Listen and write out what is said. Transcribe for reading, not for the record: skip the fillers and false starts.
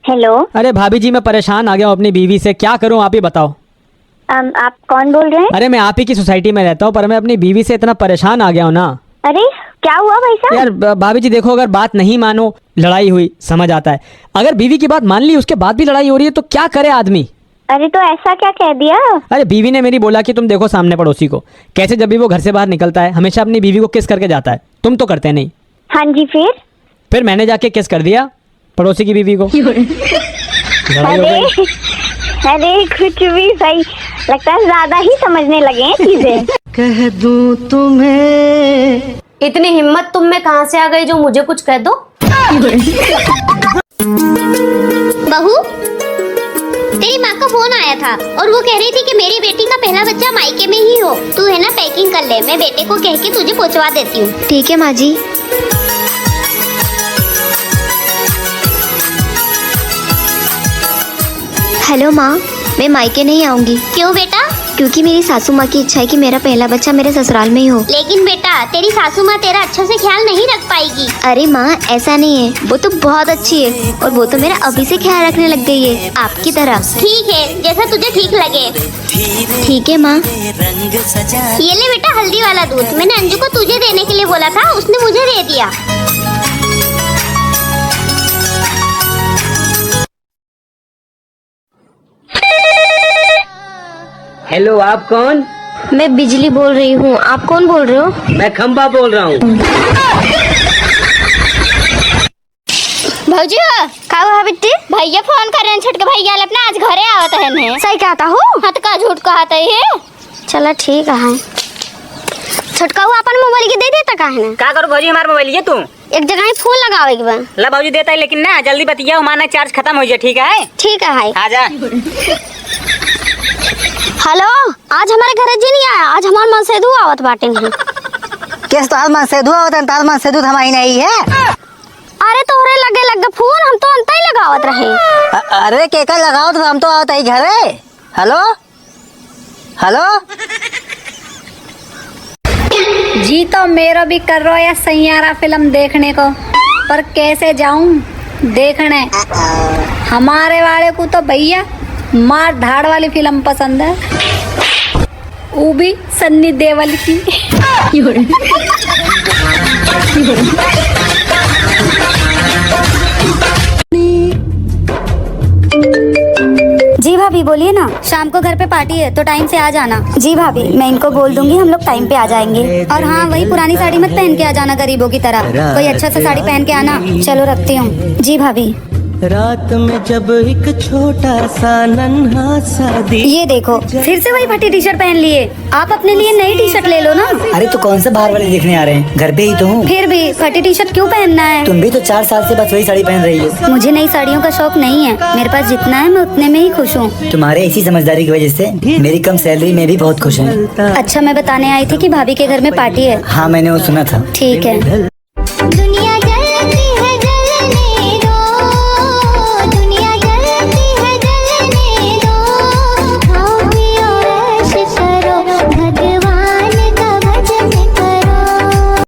Hello. अरे भाभी जी, मैं परेशान आ गया हूँ अपनी बीवी से, क्या करूँ आप ही बताओ। आप कौन बोल रहे हैं? अरे मैं आप ही की सोसाइटी में रहता हूँ, पर मैं अपनी बीवी से इतना परेशान आ गया हूँ ना। अरे क्या हुआ भाई साहब? यार भाभी जी देखो, अगर बात नहीं मानो, लड़ाई हुई समझ आता है, अगर बीवी की बात मान ली उसके बाद भी लड़ाई हो रही है तो क्या करे आदमी। अरे तो ऐसा क्या कह दिया? अरे बीवी ने मेरी बोला कि तुम देखो सामने पड़ोसी को कैसे, जब भी वो घर से बाहर निकलता है हमेशा अपनी बीवी को किस करके जाता है, तुम तो करते नहीं। हाँ जी, फिर मैंने जाके किस कर दिया पड़ोसी की बीवी को। लड़ाई हो अरे गई। अरे कुछ भी सही लगता है, ज्यादा ही समझने लगे हैं चीजें। कह दूं तुम्हें। इतनी हिम्मत तुम में कहाँ से आ गई जो मुझे कुछ कह दो? बहू, तेरी माँ का फोन आया था और वो कह रही थी कि मेरी बेटी का पहला बच्चा मायके में ही हो। तू है ना पैकिंग कर ले, मैं बेटे को कह के तुझे पहुंचवा देती हूँ। ठीक है माँ जी। हेलो माँ, मैं मायके नहीं आऊंगी। क्यों बेटा? क्योंकि मेरी सासू माँ की इच्छा है कि मेरा पहला बच्चा मेरे ससुराल में ही हो। लेकिन बेटा, तेरी सासू माँ तेरा अच्छे से ख्याल नहीं रख पाएगी। अरे माँ, ऐसा नहीं है, वो तो बहुत अच्छी है और वो तो मेरा अभी से ख्याल रखने लग गई है, आपकी तरह। ठीक है, जैसा तुझे ठीक लगे। ठीक है माँ। ये ले बेटा हल्दी वाला दूध, मैंने अंजू को तुझे देने के लिए बोला था, उसने मुझे दे दिया। हेलो, आप कौन? मैं बिजली बोल रही हूँ, आप कौन बोल रहे हो? मैं खंबा बोल रहा हूँ। भौजी का हुआ बिट्टी? भैया फोन कर रहे हैं, छोटके भैया अपना आज घरे आवत है। सही कहता हूँ? हाँ तो का झूठ कहता है। चला ठीक है। छोटका हुआ अपन मोबाइल के दे देता काहे ना? का करो भौजी, हमारा मोबाइल ये तू एक जगह ही फोन लगावे के बा। ला भौजी देता है, लेकिन ना जल्दी बतिया, हमारा चार्ज खत्म हो जाए। ठीक है? ठीक है। आजा। हेलो, आज हमारे घर जी नहीं आया, आज हमारे मन से दू आवत बाटे नहीं। किस ताल में से दुआ होता है, ताल में से दूध हमारी नहीं है। अरे तोहरे लगे फोन, हम तो अंत ही लगावत रहे। अरे केकर लगाओ तो हम तो आवत ही घरे। Hello hello. जी तो मेरा भी कर रहा है सैयारा फिल्म देखने को, पर कैसे जाऊं देखने? हमारे वाले को तो भैया मार धाड़ वाली फिल्म पसंद है, वो भी सन्नी देओल की। जी भाभी बोलिए ना, शाम को घर पे पार्टी है तो टाइम से आ जाना। जी भाभी, मैं इनको बोल दूंगी, हम लोग टाइम पे आ जाएंगे। और हाँ, वही पुरानी साड़ी मत पहन के आ जाना गरीबों की तरह, कोई अच्छा सा साड़ी पहन के आना। चलो रखती हूँ। जी भाभी। रात में जब एक छोटा सा नन्हा सा ये देखो, फिर से वही फटी टी शर्ट पहन लिए। आप अपने लिए नई टी शर्ट ले लो ना। अरे तो कौन से बाहर वाले देखने आ रहे हैं, घर पे ही तो हूँ। फिर भी फटी टी शर्ट क्यों पहनना है? तुम भी तो 4 साल से बस वही साड़ी पहन रही हो। मुझे नई साड़ियों का शौक नहीं है, मेरे पास जितना है मैं उतने में ही खुश हूँ। तुम्हारे इसी समझदारी की वजह से मेरी कम सैलरी में भी बहुत खुश हूँ। अच्छा, मैं बताने आई थी कि भाभी के घर में पार्टी है। हाँ, मैंने वो सुना था। ठीक है।